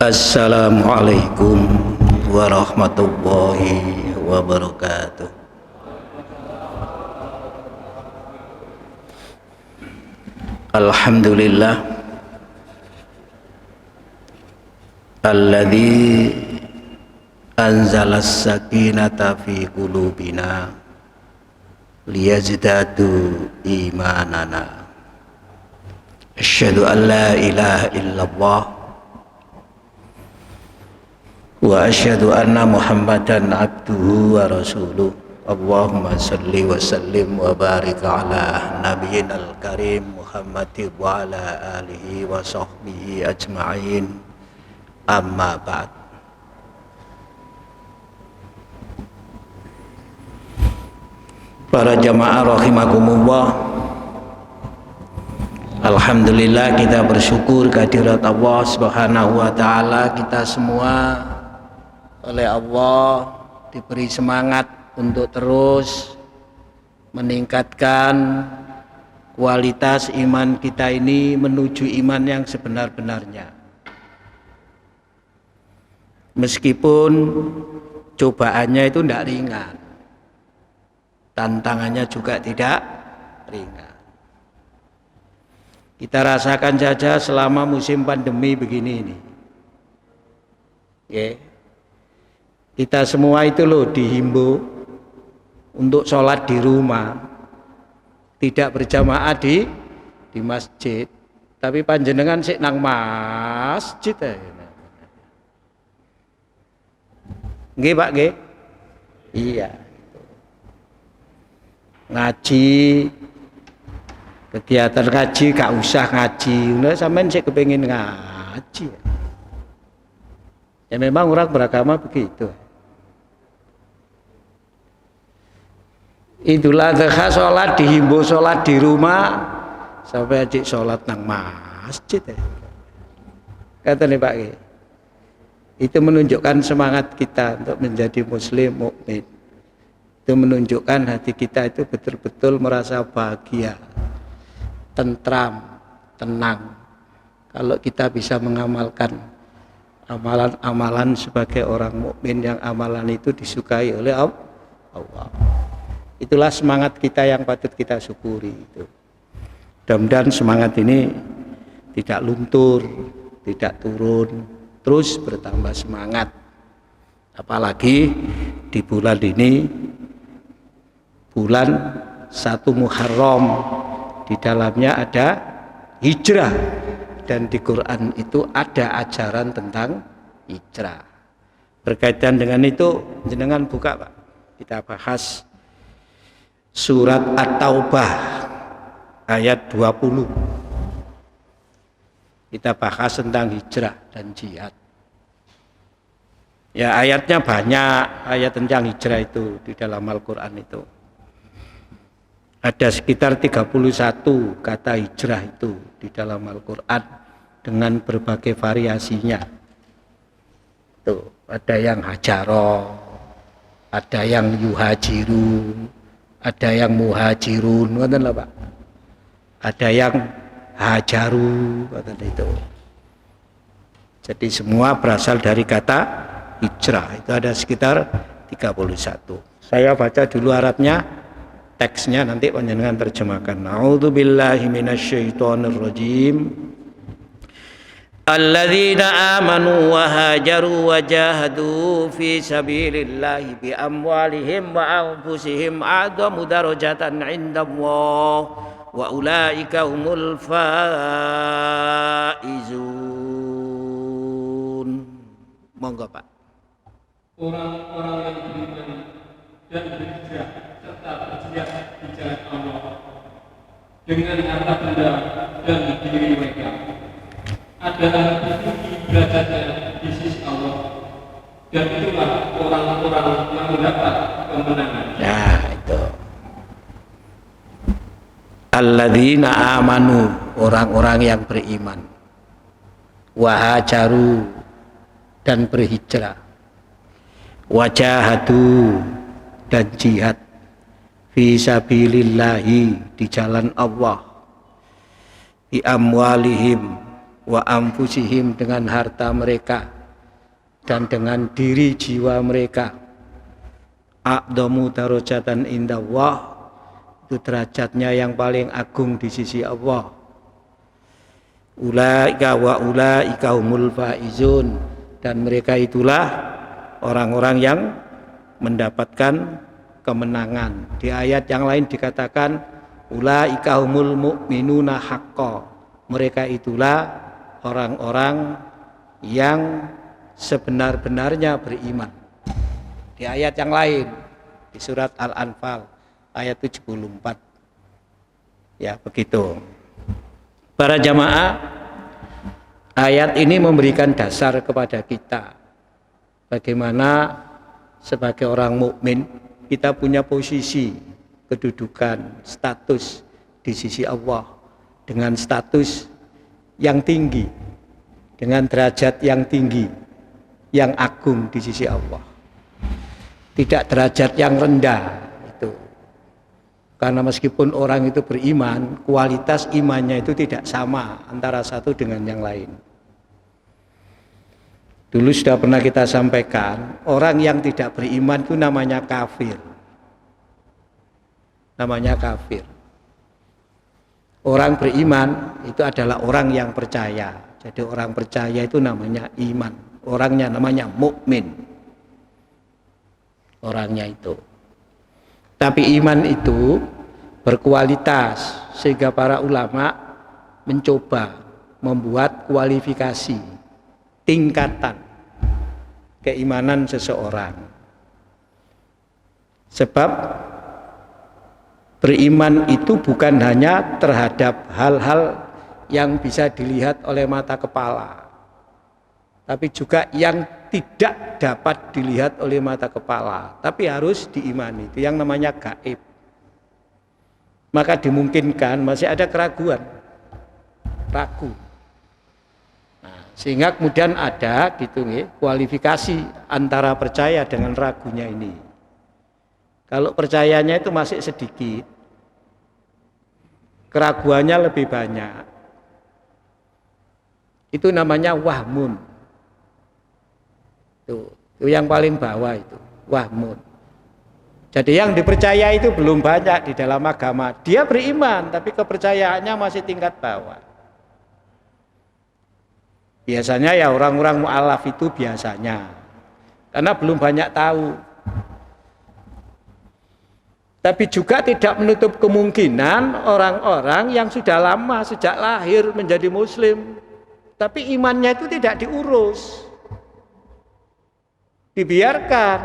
Assalamualaikum warahmatullahi wabarakatuh. Alhamdulillah alladzi anzalas sakinata fi qulubina liyazdadu imanana. Asyhadu an la ilaha illallah wa asyhadu anna Muhammadan abduhu wa rasuluh. Allahumma salli wa sallim wa barik ala nabiyyinal karim Muhammadin wa ala alihi wa sahbihi ajma'in. Amma ba'd. Para jamaah rahimakumullah, alhamdulillah kita bersyukur kehadirat Allah Subhanahu wa taala. Kita semua oleh Allah diberi semangat untuk terus meningkatkan kualitas iman kita ini menuju iman yang sebenar-benarnya. Meskipun cobaannya itu tidak ringan, tantangannya juga tidak ringan. Kita rasakan saja selama musim pandemi begini ini. Kita semua itu loh dihimbau untuk sholat di rumah, tidak berjamaah di masjid, tapi panjenengan sik nang masjid ya. Nggih Pak, nggih? Iya. Ngaji, kegiatan ngaji gak usah ngaji, udah sampean sik kepengin ngaji. Ya memang orang beragama begitu. Itulah adha sholat dihimbau sholat di rumah sampai adik sholat nang masjid ya. Kata nih Pak, itu menunjukkan semangat kita untuk menjadi muslim mukmin. Itu menunjukkan hati kita itu betul-betul merasa bahagia, tentram, tenang. Kalau kita bisa mengamalkan amalan-amalan sebagai orang mukmin yang amalan itu disukai oleh Allah. Itulah semangat kita yang patut kita syukuri itu. Mudah-mudahan semangat ini tidak luntur, tidak turun, terus bertambah semangat. Apalagi di bulan ini, bulan 1 Muharram, di dalamnya ada hijrah, dan di Quran itu ada ajaran tentang hijrah. Berkaitan dengan itu, jenengan buka Pak, kita bahas surat At-Taubah ayat 20. Kita bahas tentang hijrah dan jihad. Ya, ayatnya banyak, ayat tentang hijrah itu di dalam Al-Quran itu. Ada sekitar 31 kata hijrah itu di dalam Al-Quran dengan berbagai variasinya. Tuh, ada yang hajaro, ada yang yuhajiru, ada yang muhajirun, ngoten lho Pak. Ada yang hajaru, ngoten itu. Jadi semua berasal dari kata hijrah. Itu ada sekitar 31. Saya baca dulu Arabnya, teksnya nanti panjenengan terjemahkan. A'udzubillahi minasyaitonirrajim. Alladzina amanu wa hajaru wa jahadu fi sabilillahi bi amwalihim wa anfusihim a'zamu darajatan 'indallah wa ulaika humul faizun. Monggo Pak. Orang-orang yang beriman dan berhijrah serta berjihad di jalan Allah dengan harta benda dan diri mereka adalah lebih tinggi derajatnya di sisi Allah, dan itulah orang-orang yang mendapat kemenangan. Nah itu alladzina amanu, orang-orang yang beriman, wahajaru, dan berhijrah, wajahadu, dan jihad, fi sabilillahi, di jalan Allah, bi amwalihim, wa anfusihim dengan harta mereka dan dengan diri jiwa mereka. A'dhamu darajatan indallah, itu derajatnya yang paling agung di sisi Allah. Ulaika wa ulaika humul faizun, dan mereka itulah orang-orang yang mendapatkan kemenangan. Di ayat yang lain dikatakan ulaika humul mu'minuna haqqan, mereka itulah orang-orang yang sebenar-benarnya beriman. Di ayat yang lain di surat Al-Anfal ayat 74. Ya, begitu. Para jamaah, ayat ini memberikan dasar kepada kita bagaimana sebagai orang mukmin kita punya posisi, kedudukan, status di sisi Allah dengan status yang tinggi, dengan derajat yang tinggi, yang agung di sisi Allah. Tidak derajat yang rendah itu. Karena meskipun orang itu beriman, kualitas imannya itu tidak sama antara satu dengan yang lain. Dulu sudah pernah kita sampaikan, orang yang tidak beriman itu namanya kafir. Namanya kafir. Orang beriman itu adalah orang yang percaya. Jadi orang percaya itu namanya iman. Orangnya namanya mukmin. Orangnya itu. Tapi iman itu berkualitas, sehingga para ulama mencoba membuat kualifikasi tingkatan keimanan seseorang. Sebab beriman itu bukan hanya terhadap hal-hal yang bisa dilihat oleh mata kepala, tapi juga yang tidak dapat dilihat oleh mata kepala, tapi harus diimani. Itu yang namanya gaib. Maka dimungkinkan masih ada keraguan, ragu. Nah, sehingga kemudian ada gitu nih, kualifikasi antara percaya dengan ragunya ini. Kalau percayanya itu masih sedikit, keraguannya lebih banyak, itu namanya wahmun. Itu yang paling bawah itu, wahmun. Jadi yang dipercaya itu belum banyak di dalam agama. Dia beriman, tapi kepercayaannya masih tingkat bawah. Biasanya ya orang-orang mu'alaf itu biasanya, karena belum banyak tahu. Tapi juga tidak menutup kemungkinan orang-orang yang sudah lama sejak lahir menjadi muslim, tapi imannya itu tidak diurus, dibiarkan,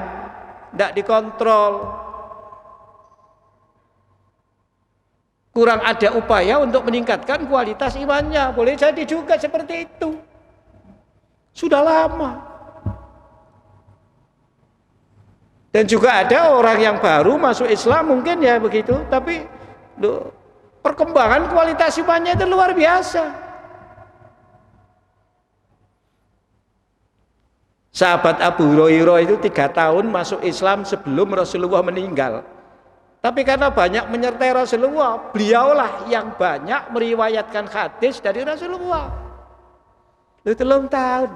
tidak dikontrol, kurang ada upaya untuk meningkatkan kualitas imannya. Boleh jadi juga seperti itu, sudah lama. Dan juga ada orang yang baru masuk Islam mungkin ya begitu, tapi perkembangan kualitas imannya itu luar biasa. Sahabat Abu Hurairah itu 3 tahun masuk Islam sebelum Rasulullah meninggal. Tapi karena banyak menyertai Rasulullah, beliaulah yang banyak meriwayatkan hadis dari Rasulullah. 3 tahun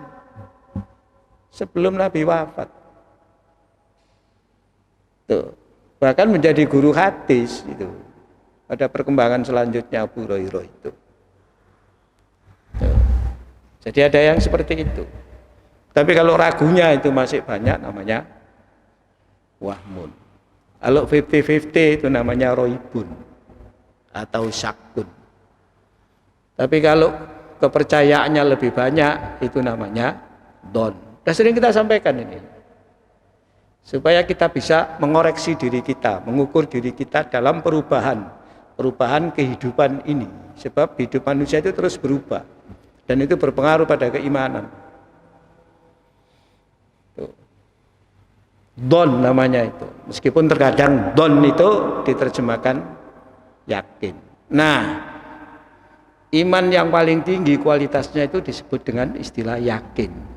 sebelum Nabi wafat. Tuh, bahkan menjadi guru hadis itu. Ada perkembangan selanjutnya Abu Hurairah itu. Tuh. Jadi ada yang seperti itu. Tapi kalau ragunya itu masih banyak, namanya wahmun. Kalau 50-50 itu namanya roibun atau syakun. Tapi kalau kepercayaannya lebih banyak, itu namanya don. Sudah sering kita sampaikan ini. Supaya kita bisa mengoreksi diri kita, mengukur diri kita dalam perubahan kehidupan ini. Sebab hidup manusia itu terus berubah, dan itu berpengaruh pada keimanan. Tuh. Don namanya itu. Meskipun terkadang don itu diterjemahkan yakin. Nah, iman yang paling tinggi kualitasnya itu disebut dengan istilah yakin.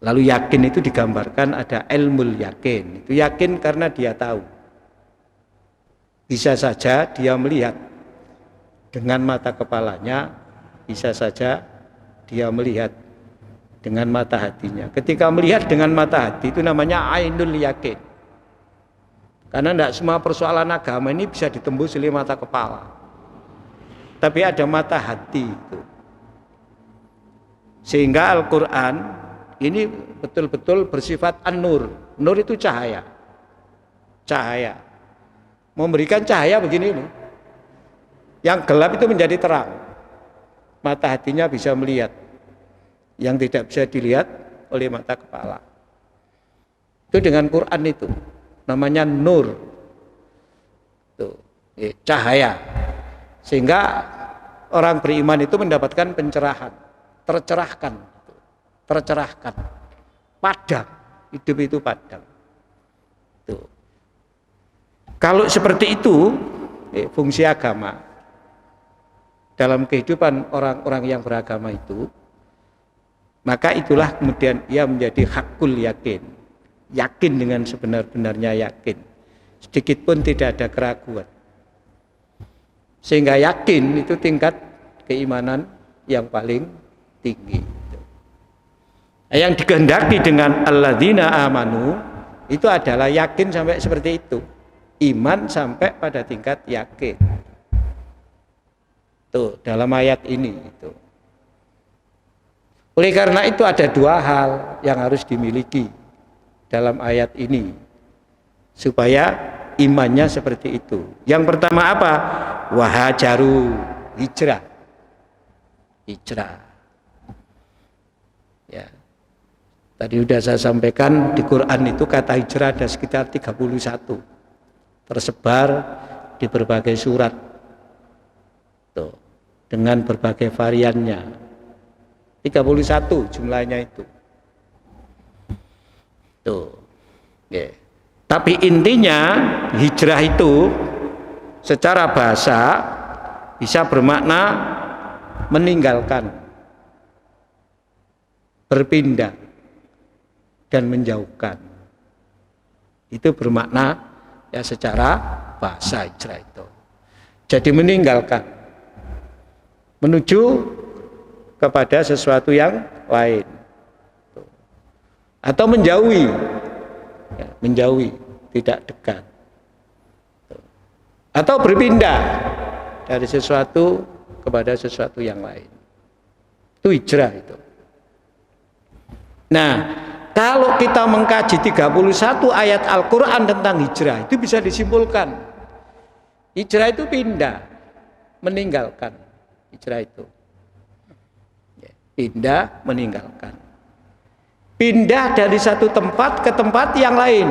Lalu yakin itu digambarkan ada ilmul yakin. Itu yakin karena dia tahu. Bisa saja dia melihat dengan mata kepalanya bisa saja dia melihat dengan mata hatinya. Ketika melihat dengan mata hati itu namanya ainul yakin. Karena tidak semua persoalan agama ini bisa ditembus oleh mata kepala. Tapi ada mata hati itu. Sehingga Al-Quran ini betul-betul bersifat an-nur. Nur itu cahaya. Cahaya. Memberikan cahaya begini ini. Yang gelap itu menjadi terang. Mata hatinya bisa melihat. Yang tidak bisa dilihat oleh mata kepala. Itu dengan Quran itu. Namanya nur. Tuh, cahaya. Sehingga orang beriman itu mendapatkan pencerahan. Tercerahkan. Padang. Hidup itu padang. Tuh. Kalau seperti itu, fungsi agama dalam kehidupan orang-orang yang beragama itu, maka itulah kemudian ia menjadi hakul yakin. Yakin dengan sebenar-benarnya yakin. Sedikit pun tidak ada keraguan. Sehingga yakin itu tingkat keimanan yang paling tinggi. Yang dikehendaki dengan alladzina amanu itu adalah yakin sampai seperti itu. Iman sampai pada tingkat yakin. Tuh, dalam ayat ini itu. Oleh karena itu ada dua hal yang harus dimiliki dalam ayat ini supaya imannya seperti itu. Yang pertama apa? Wahajaru, hijrah. Hijrah. Ya. Tadi sudah saya sampaikan di Quran itu kata hijrah ada sekitar 31. Tersebar di berbagai surat. Tuh, dengan berbagai variannya. 31 jumlahnya itu. Tuh. Yeah. Tapi intinya hijrah itu secara bahasa bisa bermakna meninggalkan, berpindah dan menjauhkan. Itu bermakna ya secara bahasa hijrah itu. Jadi meninggalkan menuju kepada sesuatu yang lain atau menjauhi ya, menjauhi, tidak dekat atau berpindah dari sesuatu kepada sesuatu yang lain. Itu hijrah itu. Nah, kalau kita mengkaji 31 ayat Al-Quran tentang hijrah, itu bisa disimpulkan hijrah itu pindah, meninggalkan. Hijrah itu pindah, meninggalkan. Pindah dari satu tempat ke tempat yang lain.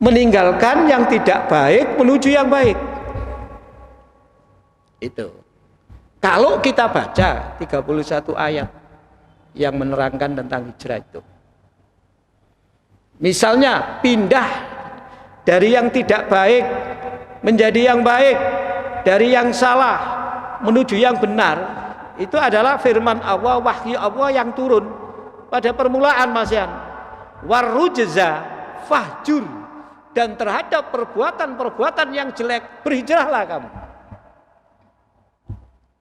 Meninggalkan yang tidak baik menuju yang baik. Itu. Kalau kita baca 31 ayat yang menerangkan tentang hijrah itu. Misalnya pindah dari yang tidak baik menjadi yang baik, dari yang salah menuju yang benar, itu adalah firman Allah, wahyu Allah yang turun pada permulaan Masyan. Warrujza fahjur, dan terhadap perbuatan-perbuatan yang jelek berhijrahlah kamu.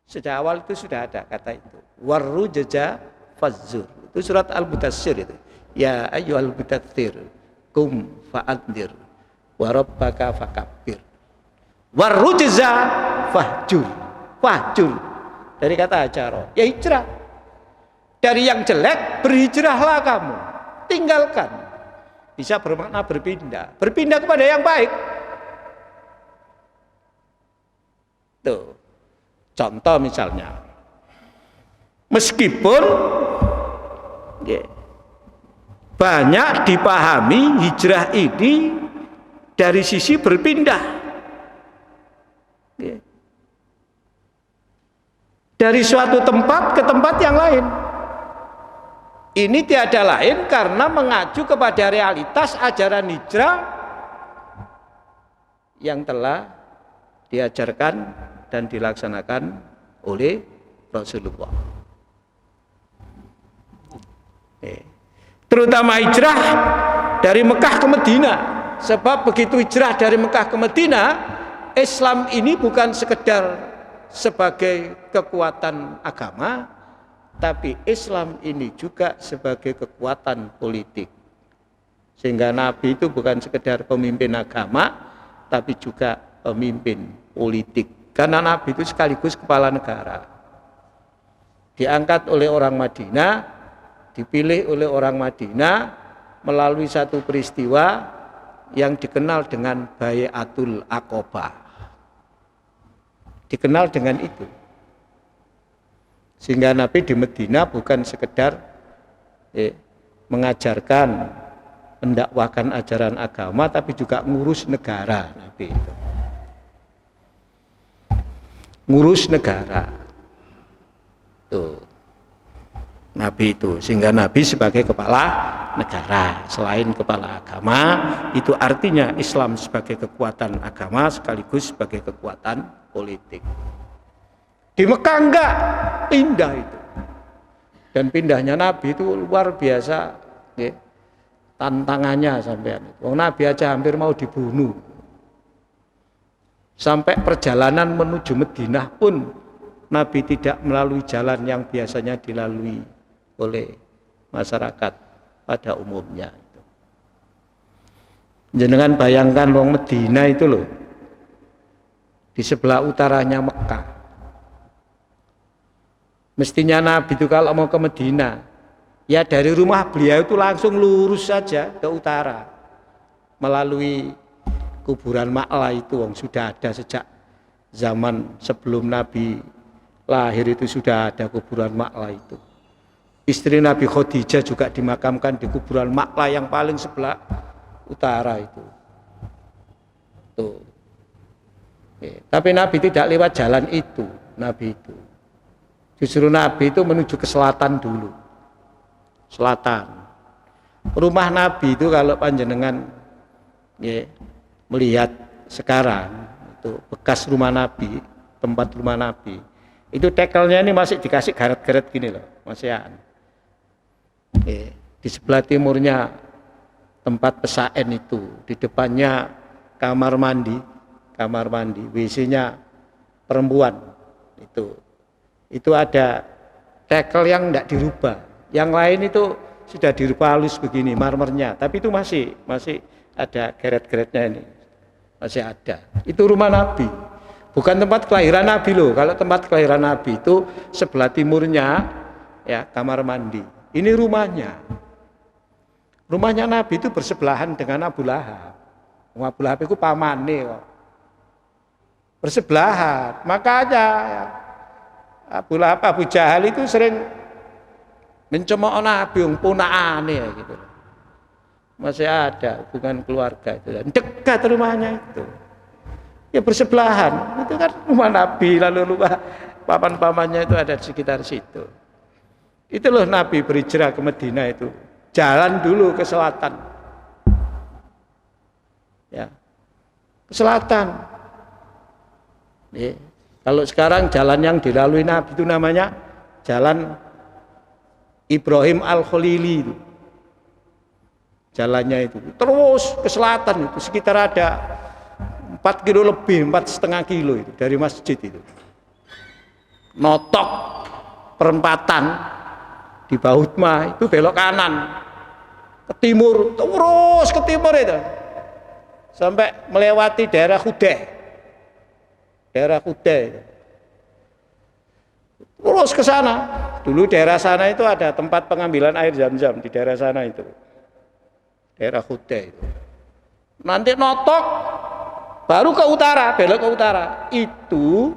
Sejak awal itu sudah ada kata itu. Warrujza fahjur. Itu surat Al-Mudaththir itu. Ya ayyuhal mudaththir kum fa'andir wa rabbaka fakabbir. Warrujza fahjur. Fahjur dari kata hajaro, ya hijrah. Dari yang jelek berhijrahlah kamu, tinggalkan. Bisa bermakna berpindah, berpindah kepada yang baik. Tuh, contoh misalnya, meskipun banyak dipahami hijrah ini dari sisi berpindah. Dari suatu tempat ke tempat yang lain. Ini tiada lain karena mengacu kepada realitas ajaran hijrah yang telah diajarkan dan dilaksanakan oleh Rasulullah. Terutama hijrah dari Mekah ke Madinah. Sebab begitu hijrah dari Mekah ke Madinah, Islam ini bukan sekedar sebagai kekuatan agama, tapi Islam ini juga sebagai kekuatan politik. Sehingga Nabi itu bukan sekedar pemimpin agama, tapi juga pemimpin politik. Karena Nabi itu sekaligus kepala negara. Diangkat oleh orang Madinah, dipilih oleh orang Madinah melalui satu peristiwa yang dikenal dengan Bai'atul Aqobah. Dikenal dengan itu. Sehingga Nabi di Madinah bukan sekedar mengajarkan, mendakwahkan ajaran agama, tapi juga ngurus negara. Nabi itu ngurus negara. Tuh. Nabi itu, sehingga Nabi sebagai kepala negara, selain kepala agama, itu artinya Islam sebagai kekuatan agama sekaligus sebagai kekuatan politik. Di Mekah enggak, pindah itu. Dan pindahnya Nabi itu luar biasa, ya. Tantangannya sampean. Wong Nabi aja hampir mau dibunuh. Sampai perjalanan menuju Madinah pun Nabi tidak melalui jalan yang biasanya dilalui oleh masyarakat pada umumnya. Jenengan bayangkan wong Madinah itu loh, di sebelah utaranya Mekah. Mestinya Nabi itu kalau mau ke Madinah, ya dari rumah beliau itu langsung lurus saja ke utara, melalui kuburan Ma'la itu, wong sudah ada sejak zaman sebelum Nabi lahir itu sudah ada kuburan Ma'la itu. Istri Nabi Khadijah juga dimakamkan di kuburan Ma'la yang paling sebelah utara itu. Tuh. Tapi Nabi tidak lewat jalan itu, Nabi itu. Justru Nabi itu menuju ke selatan dulu. Selatan. Rumah Nabi itu kalau panjenengan melihat sekarang itu bekas rumah Nabi, tempat rumah Nabi. Itu tekelnya ini masih dikasih garet-garet gini loh, masih ada. Di sebelah timurnya tempat pesaen itu, di depannya kamar mandi, WC-nya perempuan itu ada tekel yang tidak dirubah. Yang lain itu sudah dirubah halus begini marmernya, tapi itu masih ada geret-geretnya ini, masih ada. Itu rumah Nabi, bukan tempat kelahiran Nabi loh. Kalau tempat kelahiran Nabi itu sebelah timurnya ya kamar mandi. Ini rumahnya. Rumahnya Nabi itu bersebelahan dengan Abu Lahab. Abu Lahab itu pamane kok. Bersebelahan. Makanya Abu Lahab, Abu Jahal itu sering mencemooh Nabi, punakane gitu. Masih ada hubungan keluarga itu. Dan dekat rumahnya itu. Ya bersebelahan. Itu kan rumah Nabi, lalu rumah paman-pamannya itu ada di sekitar situ. Itu loh Nabi berhijrah ke Madinah itu. Jalan dulu ke selatan. Ya. Ke selatan. Ya. Kalau sekarang jalan yang dilalui Nabi itu namanya Jalan Ibrahim Al-Khalili itu. Jalannya itu. Terus ke selatan itu sekitar ada 4 kilo lebih, 4,5 kilo itu dari masjid itu. Notok perempatan di Bahutmah itu belok kanan ke timur, terus ke timur itu sampai melewati daerah Khudeh terus ke sana. Dulu daerah sana itu ada tempat pengambilan air Zam-Zam di daerah sana itu, daerah Khudeh itu. Nanti notok baru ke utara, belok ke utara itu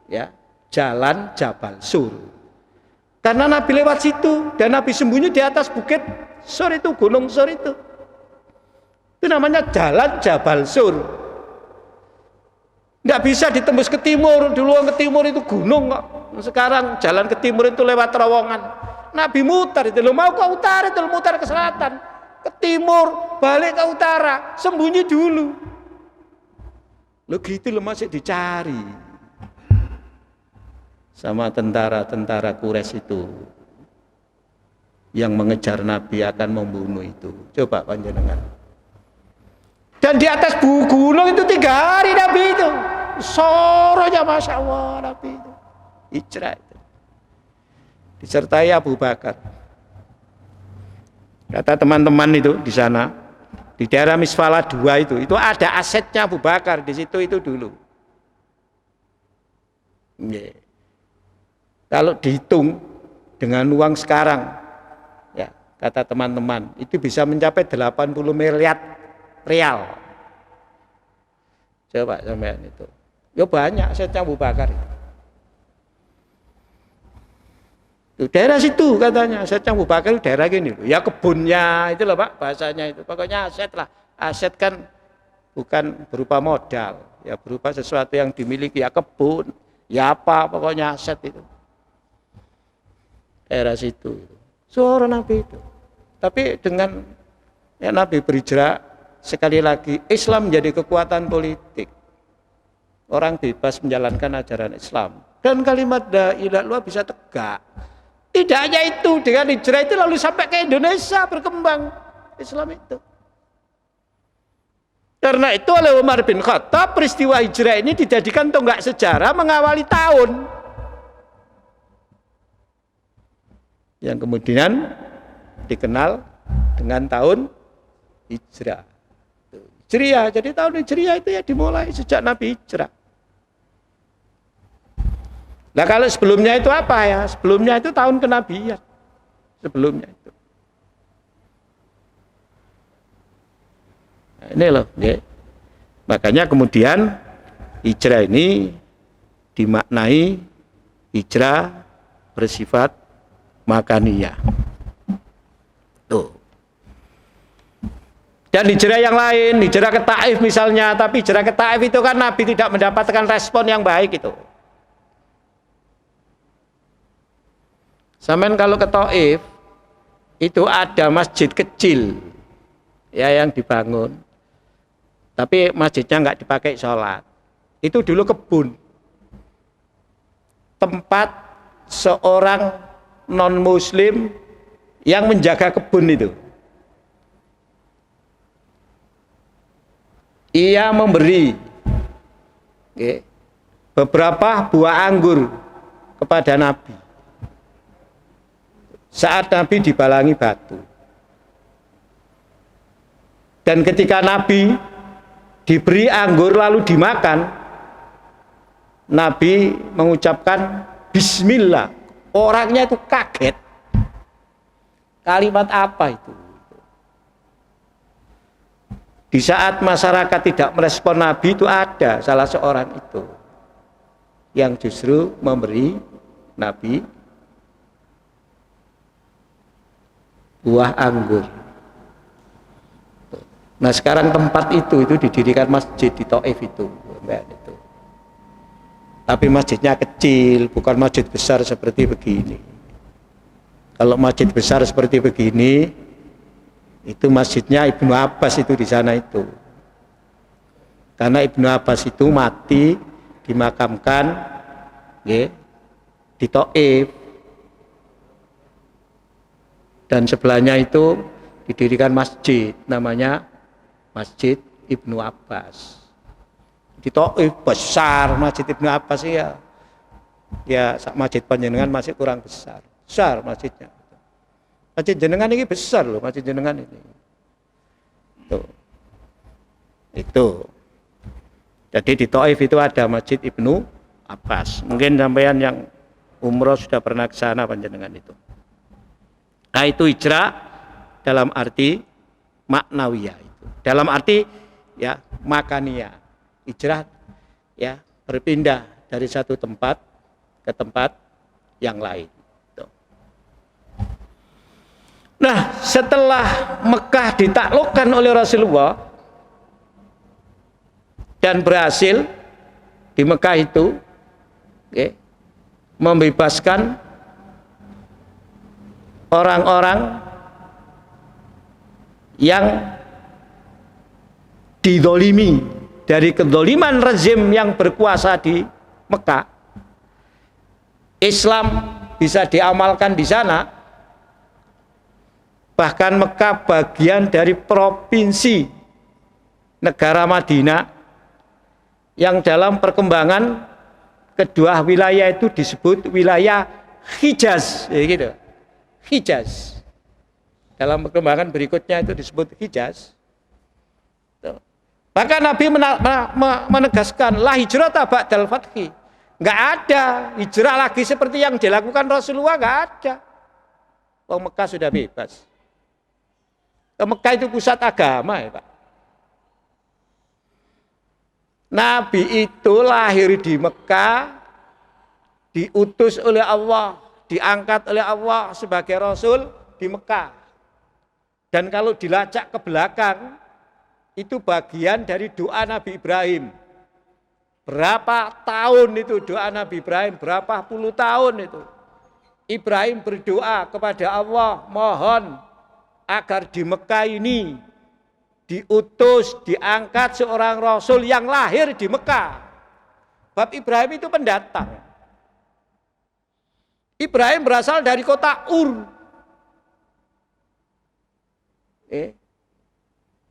ya Jalan Jabal Sur. Karena Nabi lewat situ dan Nabi sembunyi di atas bukit Sur itu, gunung Sur itu. Itu namanya Jalan Jabal Sur. Nggak bisa ditembus ke timur. Dulu ke timur itu gunung kok. Sekarang jalan ke timur itu lewat terowongan. Nabi mutar itu, lo mau ke utara itu, lo mutar ke selatan, ke timur, balik ke utara, sembunyi dulu. Lo gitu lo masih dicari sama tentara-tentara Quraisy itu yang mengejar Nabi akan membunuh itu. Coba panjenengan. Dan di atas gunung itu 3 hari Nabi itu soronya Masya Allah Nabi itu. Hijrah itu. Disertai Abu Bakar. Kata teman-teman itu di sana, di daerah Misfalah 2 itu ada asetnya Abu Bakar di situ itu dulu. Yeah. Kalau dihitung dengan uang sekarang, ya kata teman-teman, itu bisa mencapai 80 miliar real. Coba sampean itu. Ya banyak asetnya Abu Bakar itu. Daerah situ katanya, asetnya Abu Bakar itu daerah gini loh. Ya kebunnya itu loh Pak, bahasanya itu. Pokoknya aset lah. Aset kan bukan berupa modal, ya berupa sesuatu yang dimiliki, ya kebun, ya apa, pokoknya aset itu. Daerah situ. Suara Nabi itu. Tapi dengan ya Nabi berhijrah, sekali lagi Islam menjadi kekuatan politik. Orang bebas menjalankan ajaran Islam. Dan kalimat la ilaha illallah bisa tegak. Tidak hanya itu, dengan hijrah itu lalu sampai ke Indonesia berkembang Islam itu. Karena itu oleh Umar bin Khattab peristiwa hijrah ini dijadikan tonggak sejarah mengawali tahun yang kemudian dikenal dengan tahun hijrah. Hijriah, jadi tahun hijriah itu ya dimulai sejak Nabi hijrah. Nah kalau sebelumnya itu apa ya? Sebelumnya itu tahun kenabian. Sebelumnya itu. Nah, ini loh. Ya. Makanya kemudian hijrah ini dimaknai hijrah bersifat makaniyah. Tuh. Dan hijrah yang lain, hijrah ke Taif misalnya. Tapi hijrah ke Taif itu kan Nabi tidak mendapatkan respon yang baik itu. Sampean kalau ke Taif itu ada masjid kecil ya yang dibangun, tapi masjidnya nggak dipakai sholat. Itu dulu kebun, tempat seorang non muslim yang menjaga kebun itu. Ia memberi beberapa buah anggur kepada Nabi saat Nabi dibalangi batu. Dan ketika Nabi diberi anggur lalu dimakan, Nabi mengucapkan Bismillah. Orangnya itu kaget. Kalimat apa itu? Di saat masyarakat tidak merespon Nabi itu ada salah seorang itu yang justru memberi Nabi buah anggur. Nah sekarang tempat itu didirikan masjid di Taif itu. Tapi masjidnya kecil, bukan masjid besar seperti begini. Kalau masjid besar seperti begini, itu masjidnya Ibnu Abbas itu di sana itu. Karena Ibnu Abbas itu mati dimakamkan di Taif. Dan sebelahnya itu didirikan masjid, namanya Masjid Ibnu Abbas. Di Taif besar Masjid Ibnu Abbas ya. Ya masjid panjenengan masih kurang besar. Besar masjidnya. Masjid jenengan ini besar loh, masjid jenengan ini. Tuh. Itu. Jadi di Taif itu ada Masjid Ibnu Abbas. Mungkin sampean yang umroh sudah pernah ke sana panjenengan itu. Nah itu hijrah dalam arti maknawiyah itu. Dalam arti ya makaniyah. Hijrah ya berpindah dari satu tempat ke tempat yang lain. Tuh. Nah setelah Mekah ditaklukkan oleh Rasulullah dan berhasil di Mekah itu membebaskan orang-orang yang didolimi dari kedoliman rezim yang berkuasa di Mekah. Islam bisa diamalkan di sana. Bahkan Mekah bagian dari provinsi negara Madinah yang dalam perkembangan kedua wilayah itu disebut wilayah Hijaz, ya gitu. Hijaz. Dalam perkembangan berikutnya itu disebut Hijaz. Bahkan Nabi menegaskan la hijrata ba'dal fathi. Enggak ada hijrah lagi seperti yang dilakukan Rasulullah, enggak ada. Wong Mekah sudah bebas. Mekah itu pusat agama ya Pak. Nabi itu lahir di Mekah, diutus oleh Allah, diangkat oleh Allah sebagai Rasul di Mekah. Dan kalau dilacak ke belakang, itu bagian dari doa Nabi Ibrahim. Berapa tahun itu doa Nabi Ibrahim, berapa puluh tahun itu. Ibrahim berdoa kepada Allah, mohon agar di Mekah ini diutus, diangkat seorang Rasul yang lahir di Mekah. Bab Ibrahim itu pendatang. Ibrahim berasal dari kota Ur.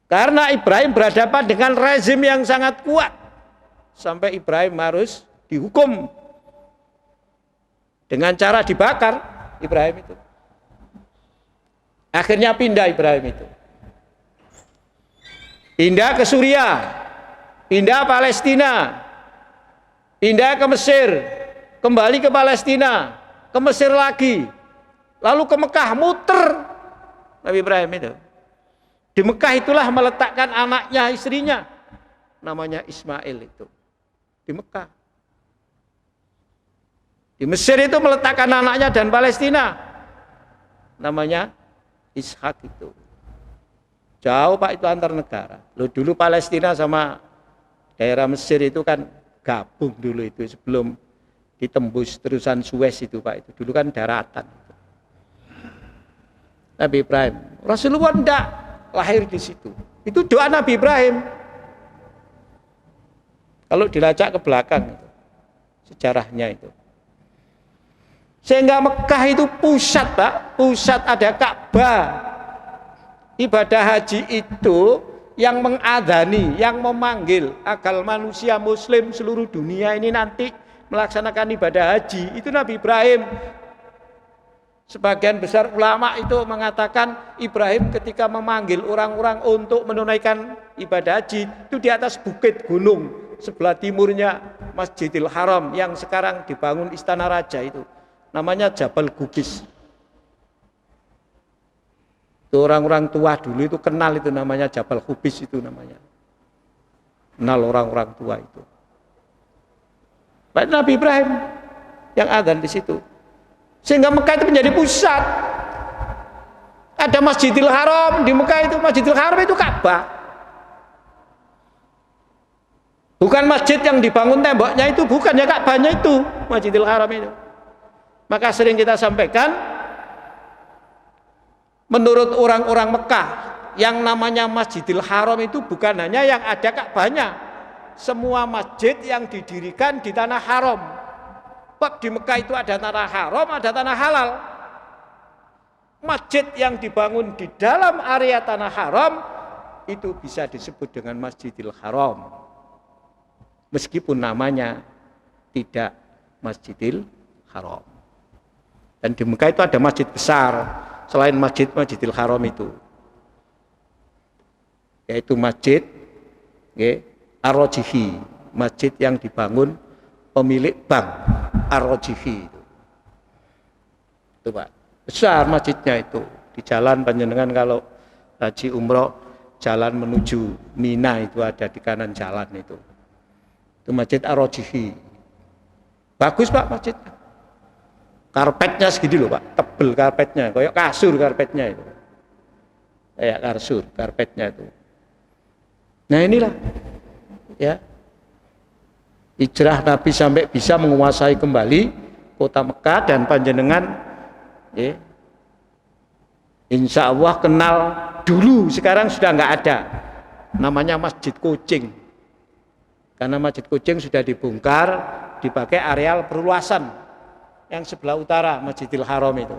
Karena Ibrahim berhadapan dengan rezim yang sangat kuat. Sampai Ibrahim harus dihukum dengan cara dibakar Ibrahim itu. Akhirnya pindah Ibrahim itu. Pindah ke Suriah, pindah Palestina, pindah ke Mesir, kembali ke Palestina, ke Mesir lagi, lalu ke Mekah, muter Nabi Ibrahim itu. Di Mekah itulah meletakkan anaknya, istrinya, namanya Ismail itu. Di Mekah. Di Mesir itu meletakkan anaknya dan Palestina, namanya Ishak itu. Jauh Pak, itu antar negara. Loh, dulu Palestina sama daerah Mesir itu kan gabung dulu itu sebelum ditembus terusan Suez itu Pak, itu dulu kan daratan. Nabi Ibrahim, Rasulullah enggak lahir di situ. Itu doa Nabi Ibrahim. Kalau dilacak ke belakang itu, sejarahnya itu. Sehingga Mekah itu pusat Pak, pusat ada Ka'bah. Ibadah haji itu yang mengadhani, yang memanggil agar manusia muslim seluruh dunia ini nanti melaksanakan ibadah haji, itu Nabi Ibrahim. Sebagian besar ulama itu mengatakan Ibrahim ketika memanggil orang-orang untuk menunaikan ibadah haji itu di atas bukit gunung sebelah timurnya Masjidil Haram yang sekarang dibangun Istana Raja itu, namanya Jabal Gubis. Itu orang-orang tua dulu itu kenal itu namanya Jabal Gubis itu namanya. Kenal orang-orang tua itu. Baik Nabi Ibrahim yang adzan di situ. Sehingga Mekah itu menjadi pusat. Ada Masjidil Haram di Mekah itu, Masjidil Haram itu Ka'bah. Bukan masjid yang dibangun temboknya itu, bukan ya Ka'bahnya itu, Masjidil Haram itu. Maka sering kita sampaikan, menurut orang-orang Mekah, yang namanya Masjidil Haram itu bukan hanya yang ada Ka'bahnya. Semua masjid yang didirikan di tanah haram. Sebab di Mekah itu ada tanah haram, ada tanah halal. Masjid yang dibangun di dalam area tanah haram itu bisa disebut dengan Masjidil Haram. Meskipun namanya tidak Masjidil Haram. Dan di Mekah itu ada masjid besar selain Masjidil Haram itu. Yaitu Masjid Ar-Rajihi, masjid yang dibangun pemilik bank Ar-Rajihi itu Pak, besar masjidnya itu. Di jalan panjenengan kalau haji umroh jalan menuju Mina itu ada di kanan jalan itu Masjid Ar-Rajihi. Bagus Pak masjidnya, karpetnya segini loh Pak, tebel karpetnya, kayak kasur karpetnya itu, kayak kasur karpetnya itu. Nah inilah ya hijrah Nabi sampai bisa menguasai kembali kota Mekah, dan panjenengan insya Allah kenal dulu, sekarang sudah nggak ada, namanya Masjid Kucing, karena Masjid Kucing sudah dibongkar, dipakai areal perluasan yang sebelah utara Masjidil Haram itu,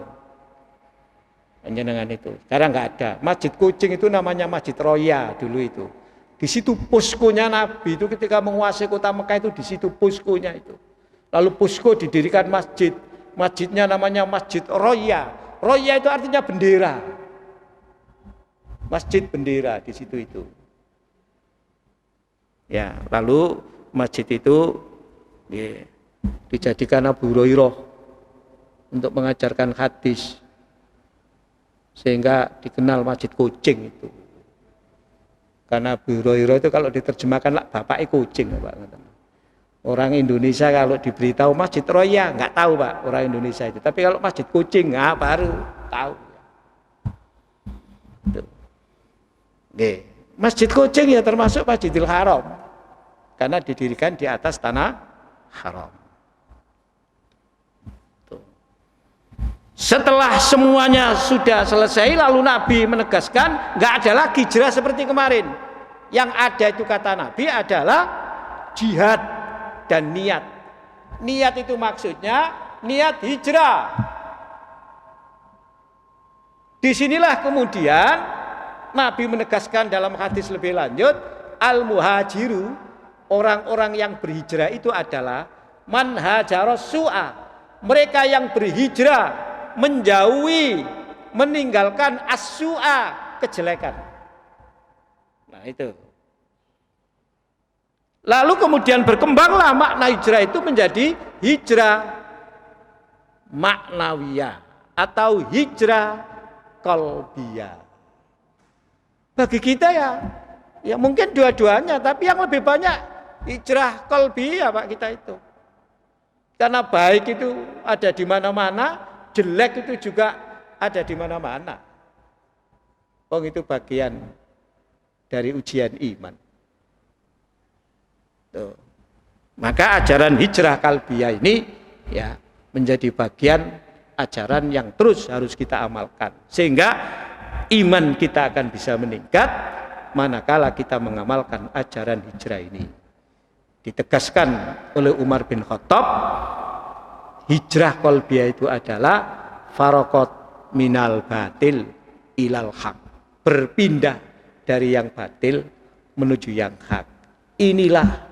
panjenengan itu sekarang nggak ada. Masjid Kucing itu namanya Masjid Roya dulu itu, Di situ poskonya Nabi itu ketika menguasai kota Mekah itu di situ poskonya itu. Lalu posko didirikan masjid. Masjidnya namanya Masjid Roya. Roya itu artinya bendera. Masjid bendera di situ itu. Ya, lalu masjid itu dijadikan Abu Hurairah untuk mengajarkan hadis, sehingga dikenal Masjid Kucing itu. Karena Abu Hurairah itu kalau diterjemahkan lah bapaknya kucing, Pak. Orang Indonesia kalau diberitahu Masjid Roya nggak tahu, Pak, orang Indonesia itu. Tapi kalau Masjid Kucing baru tahu. Masjid Kucing ya termasuk Masjidil Haram karena didirikan di atas tanah haram. Setelah semuanya sudah selesai, lalu Nabi menegaskan nggak ada lagi hijrah seperti kemarin. Yang ada itu kata Nabi adalah jihad dan niat. Niat itu maksudnya niat hijrah. Disinilah kemudian Nabi menegaskan dalam hadis lebih lanjut, al-muhajiru, orang-orang yang berhijrah itu adalah man hajara su'a, mereka yang berhijrah menjauhi, meninggalkan as-su'a, kejelekan. Nah itu. Lalu kemudian berkembanglah makna hijrah itu menjadi hijrah maknawiyah atau hijrah qalbiyah. Bagi kita ya mungkin dua-duanya, tapi yang lebih banyak hijrah qalbiyah, Pak, kita itu. Karena baik itu ada di mana-mana, jelek itu juga ada di mana-mana. Oh, itu bagian dari ujian iman. Tuh. Maka ajaran hijrah qalbiyah ini ya menjadi bagian ajaran yang terus harus kita amalkan. Sehingga iman kita akan bisa meningkat manakala kita mengamalkan ajaran hijrah ini. Ditegaskan oleh Umar bin Khattab, hijrah qalbiyah itu adalah faraqat minal batil ilal haq, berpindah dari yang batil menuju yang hak. Inilah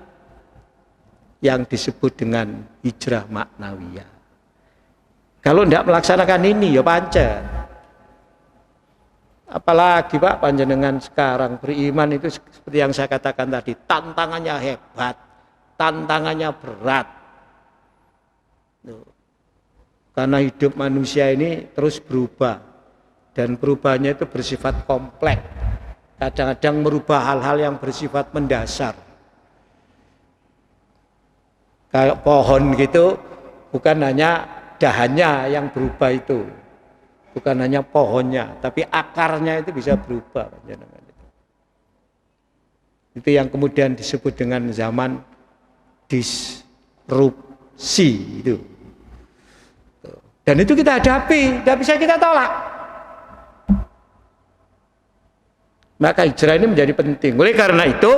yang disebut dengan hijrah maknawiyah. Kalau tidak melaksanakan ini ya pancen. Apalagi, Pak, panjenengan sekarang beriman itu seperti yang saya katakan tadi, tantangannya hebat, tantangannya berat. Karena hidup manusia ini terus berubah, dan perubahannya itu bersifat kompleks. Kadang-kadang merubah hal-hal yang bersifat mendasar. Kayak pohon gitu, bukan hanya dahannya yang berubah itu. Bukan hanya pohonnya, tapi akarnya itu bisa berubah. Itu yang kemudian disebut dengan zaman disrupsi itu. Dan itu kita hadapi, tidak bisa kita tolak. Maka hijrah ini menjadi penting. Oleh karena itu,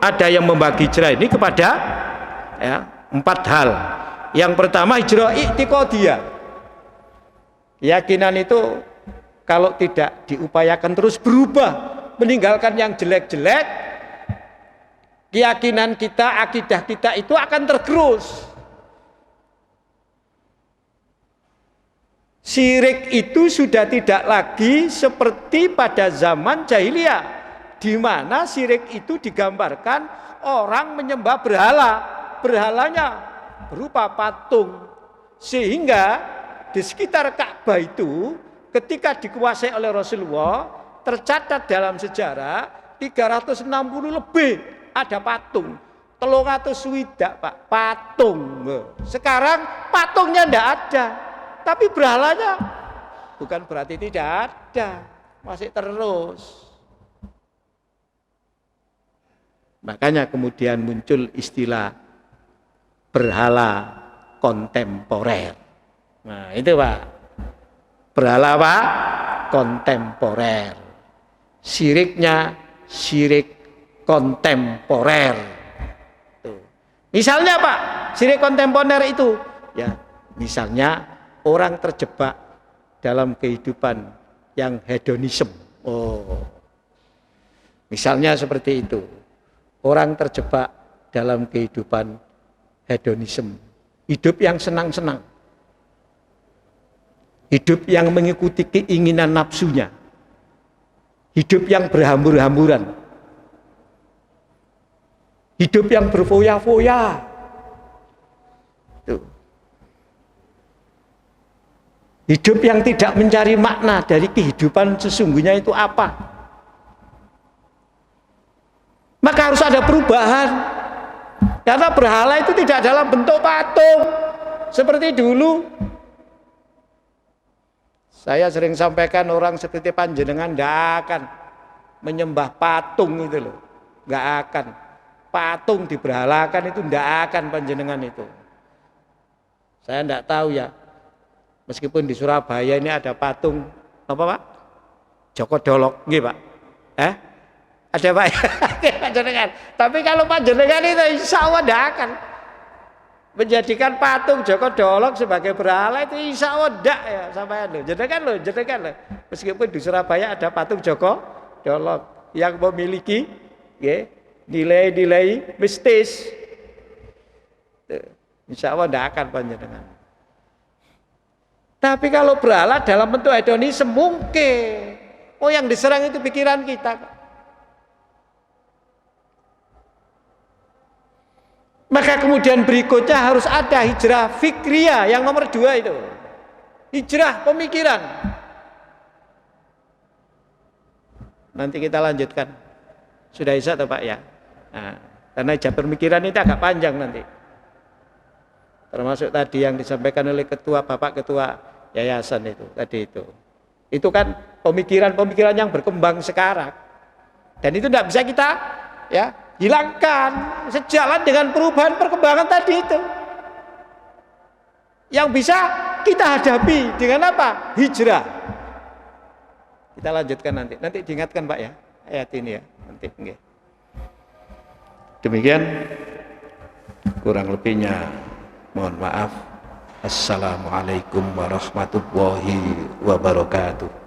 ada yang membagi hijrah ini kepada 4 hal. Yang pertama hijrah i'tiqadiyah. Keyakinan itu kalau tidak diupayakan terus berubah, meninggalkan yang jelek-jelek, keyakinan kita, akidah kita itu akan tergerus. Syirik itu sudah tidak lagi seperti pada zaman jahiliyah, di mana syirik itu digambarkan orang menyembah berhala, berhalanya berupa patung, sehingga di sekitar Ka'bah itu ketika dikuasai oleh Rasulullah tercatat dalam sejarah 360 lebih ada patung. 300 swidak, Pak, patung. Sekarang patungnya tidak ada, tapi berhalanya bukan berarti tidak ada, masih terus. Makanya kemudian muncul istilah berhala kontemporer. Nah itu, Pak, berhala apa? Kontemporer. Syiriknya syirik kontemporer. Tuh. Misalnya, Pak, syirik kontemporer itu ya misalnya orang terjebak dalam kehidupan yang hedonisme. Misalnya seperti itu. Orang terjebak dalam kehidupan hedonisme. Hidup yang senang-senang. Hidup yang mengikuti keinginan nafsunya. Hidup yang berhambur-hamburan. Hidup yang berfoya-foya. Tuh. Hidup yang tidak mencari makna dari kehidupan sesungguhnya itu apa. Maka harus ada perubahan. Karena berhala itu tidak dalam bentuk patung seperti dulu. Saya sering sampaikan orang seperti panjenengan tidak akan menyembah patung itu loh. Tidak akan. Patung diberhalakan itu tidak akan panjenengan itu. Saya tidak tahu ya. Meskipun di Surabaya ini ada patung apa Pak? Joko Dolok, nggih Pak. Ada Pak ya? Panjenengan. Tapi kalau panjenengan itu insya Allah tidak akan menjadikan patung Joko Dolok sebagai berhala itu insya Allah tidak ya sampai jenengan loh. Meskipun di Surabaya ada patung Joko Dolok yang memiliki nilai-nilai mistis. Insya Allah tidak akan panjenengan. Tapi kalau berhala dalam bentuk hedonisme mungkin. Oh yang diserang itu pikiran kita. Maka kemudian berikutnya harus ada hijrah fikriyah yang nomor 2 itu. Hijrah pemikiran. Nanti kita lanjutkan. Sudah bisa atau Pak ya? Nah, karena hijrah pemikiran itu agak panjang nanti. Termasuk tadi yang disampaikan oleh Bapak Ketua Yayasan itu tadi itu. Itu kan pemikiran-pemikiran yang berkembang sekarang. Dan itu tidak bisa kita ya hilangkan sejalan dengan perubahan perkembangan tadi itu. Yang bisa kita hadapi dengan apa? Hijrah. Kita lanjutkan nanti. Nanti diingatkan Pak ya ayat ini ya. Nanti nggih. Demikian kurang lebihnya mohon maaf. Assalamualaikum warahmatullahi wabarakatuh.